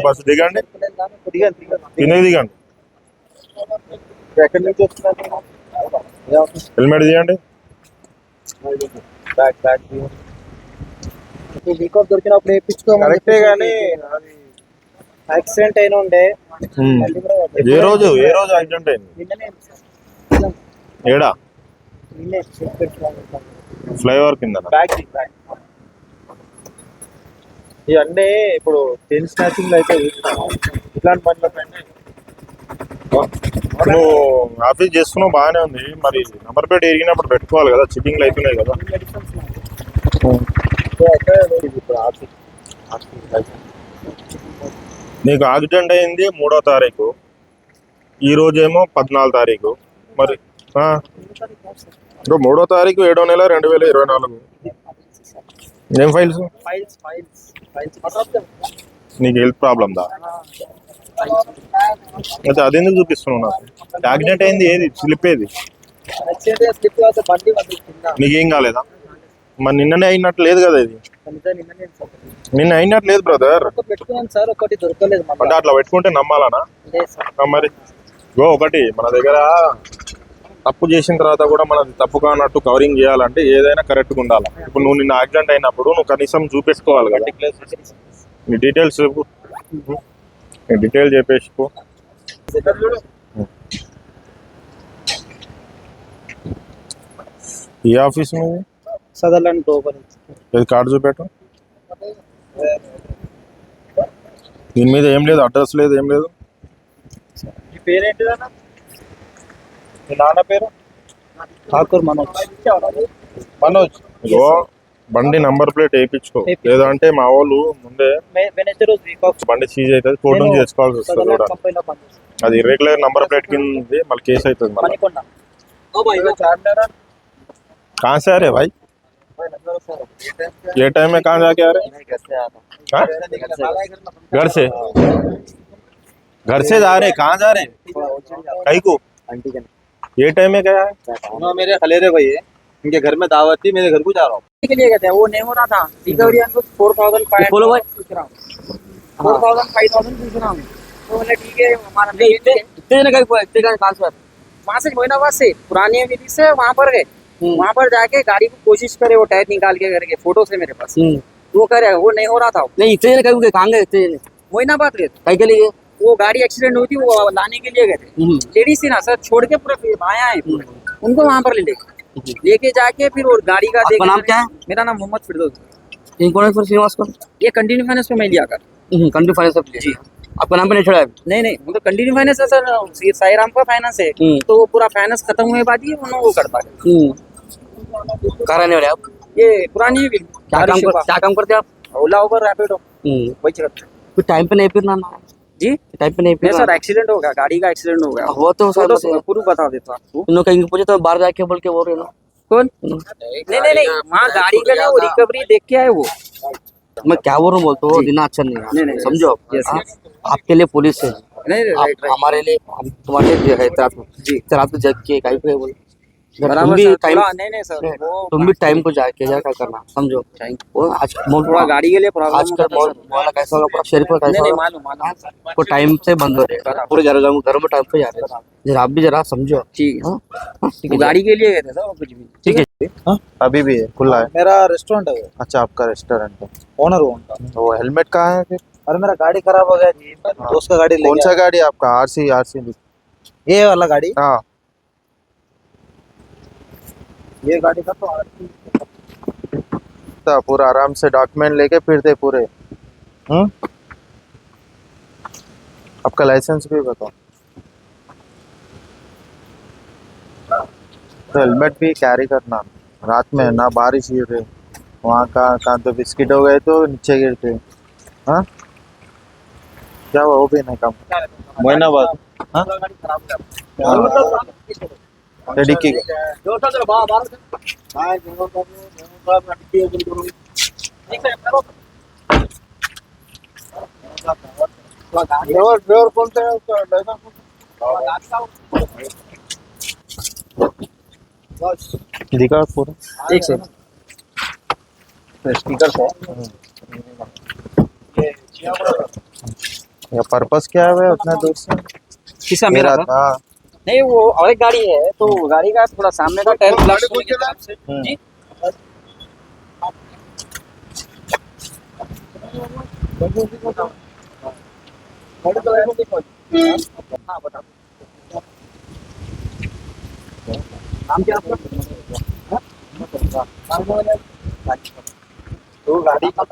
Bus దిగండి, దిగండి. ఎక్కడి నుంచి వస్తున్నారు? హెల్మెట్ తీయండి. వీక్ దొరికినప్పుడు వేయించుకోమని. కరెక్టే కానీ యాక్సిడెంట్ అయిన ఉండే. ఏ రోజు యాక్సిడెంట్ అయింది? ఏడా? ఫ్లైఓవర్ కింద. ఇవన్నీ ఇప్పుడు చైన్ స్నాచింగ్ అయితే ఇట్లాంటి పనులపైన నువ్వు ఆఫీస్ చేస్తున్నావు బాగానే ఉంది, మరి నంబర్ ప్లేట్ ఎరిగినప్పుడు పెట్టుకోవాలి కదా, చిట్టింగ్లు అవుతున్నాయి కదా. నీకు యాక్సిడెంట్ అయింది 3వ తారీఖు, ఈ రోజేమో 14వ తారీఖు. మరి 3వ తారీఖు 7వ నెల 2024. ఏం ఫైల్స్? నీకు హెల్త్ ప్రాబ్లమ్ దా? అయితే అదెందుకు చూపిస్తున్నావు నాకు? యాక్సిడెంట్ అయింది ఏది? స్లిప్ ఏది? నీకేం కాలేదా? మరి నిన్ననే అయినట్టు లేదు కదా ఇది. నిన్న అయినట్టు లేదు బ్రదర్. అంటే అట్లా పెట్టుకుంటే నమ్మాలనా? మరి ఒకటి మన దగ్గర తప్పు చేసిన తర్వాత కూడా మనది తప్పు కానట్టు కవరింగ్ చేయాలంటే ఏదైనా కరెక్ట్గా ఉండాలి. ఇప్పుడు నువ్వు నిన్న యాక్సిడెంట్ అయినప్పుడు నువ్వు కనీసం చూపించుకోవాలి కదా. నీ డీటెయిల్స్ చెప్పేసుకో. ఏ ఆఫీస్ మీద? Sutherland global. ఇది కార్డు చూపెట్టు. దీని మీద ఏం లేదు, అడ్రస్ లేదు, ఏం లేదు. మీ పేరేంటిదన్నా? మీ నాన్న పేరు? ఠాకూర్ మనోజ్. ఇగో బండి నంబర్ ప్లేట్ వేయించుకో, లేదంటే మా వాళ్ళు ముందే బండి సీజ్ అవుతుంది, ఫోటో చేసుకోవాల్సి వస్తుంది కూడా. అది ఇర్రెగ్యులర్ నంబర్ ప్లేట్ కింద మళ్ళీ కేసు అవుతుంది. कहाँ से आ रहे भाई? ये टाइम में कहाँ जाके आ रहे? घर से जा रहे? कहाँ जा रहे? कहीं को? ये टाइम में क्या है? मेरे खलेरे भाई है, इनके घर में दावत थी, मेरे घर को जा रहा हूँ के लिए गए थे। वो नहीं हो रहा था रिकवरी 4,500 पूछ रहा हूँ, 4,000 पूछ रहा हूँ। तो बोले ठीक है हमारा वहाँ से मोइनाबाद से पुरानी विधि से वहाँ पर गए। वहाँ पर जाके गाड़ी को कोशिश करे वो टायर निकाल के करके फोटो से मेरे पास वो करे, वो नहीं हो रहा था। नहीं इतने कहाँ गए? मोइनाबाद गए के लिए। वो गाड़ी एक्सीडेंट हुई थी, वो लाने के लिए गए थे। लेडीज थी ना सर, छोड़ के पूरे आया है उनको वहाँ पर लेके जाके फिर वो गाड़ी का देख। नाम क्या है? मेरा नाम मोहम्मद फिरदौस। श्रीनिवास को ये कंटिन्यू फाइनेंस में मैं लिया कर। कंटिन्यू फाइनेंस जी। आपका नाम पे नहीं छोड़ा? नहीं वो तो कंटिन्यू फाइनेंस है सर, साई राम का फाइनेंस है। तो वो पूरा फाइनेंस खत्म हुए बाद ही वो करता है। कहाँ रहने वाले आप? ये पुरानी क्या काम करते हैं आप? ओला उबर रैपिडो वही चलते। फिर टाइम पे नहीं फिरना जी? टाइम पे नहीं फिरना सर, एक्सीडेंट हो गया, गाड़ी का एक्सीडेंट हो गया। वो तो पूरा बता देता आपको। इन्होंने कहीं पूछे तो बाहर जाके बोल के बोल रहे हो कौन? नहीं वहाँ गाड़ी का ना वो रिकवरी देख के आए वो। मैं क्या बोल रहा हूँ बोलते हो, देना अच्छा नहीं समझो। आपके लिए पुलिस है, हमारे लिए तुम्हारे लिए है। रात को जग के कहीं पे बोल तुम भी टाइम नहीं सर, तुम भी टाइम को जाके क्या करना समझो। वो आज थोड़ा गाड़ी के लिए आजकल कैसा होगा, पूरा शरीर पर कैसा होगा वो टाइम से बंद हो रहेगा पूरे घर में टाइम पे जा रहे हैं। जरा आप भी जरा समझो। ठीक है गाड़ी के लिए गए थे सर कुछ भी। ठीक है अभी भी है, खुला है। मेरा रेस्टोरेंट है। अच्छा आपका रेस्टोरेंट है, ओनर हूँ उनका। तो हेलमेट कहाँ है फिर? अरे मेरा गाड़ी खराब हो गया जी, दोस्त का गाड़ी। कौन सा गाड़ी आपका? आरसी ये वाला गाड़ी? हाँ ये गाड़ी का तो पूरा आराम से डॉक्यूमेंट लेके फिरते पूरे। आपका लाइसेंस भी बताओ। तो हेलमेट भी कैरी करना, रात में ना बारिश गिर रही वहाँ का कहाँ तो बिस्किट हो गए तो नीचे गिरते। हाँ क्या हुआ? वो भी नहीं काम। मोइनाबाद डिक्की ड्राइवर कौन सा है उसका? दिखा पूरा एक सेकंड स्टिकर है। ये पर्पस क्या है उतना दूर से किसा मेरा था? हाँ नहीं वो और एक गाड़ी है तो गाड़ी का थोड़ा सामने का टायर ब्लास्ट होने के हिसाब से जी हाँ बता नाम क्या आपका तो गाड़ी का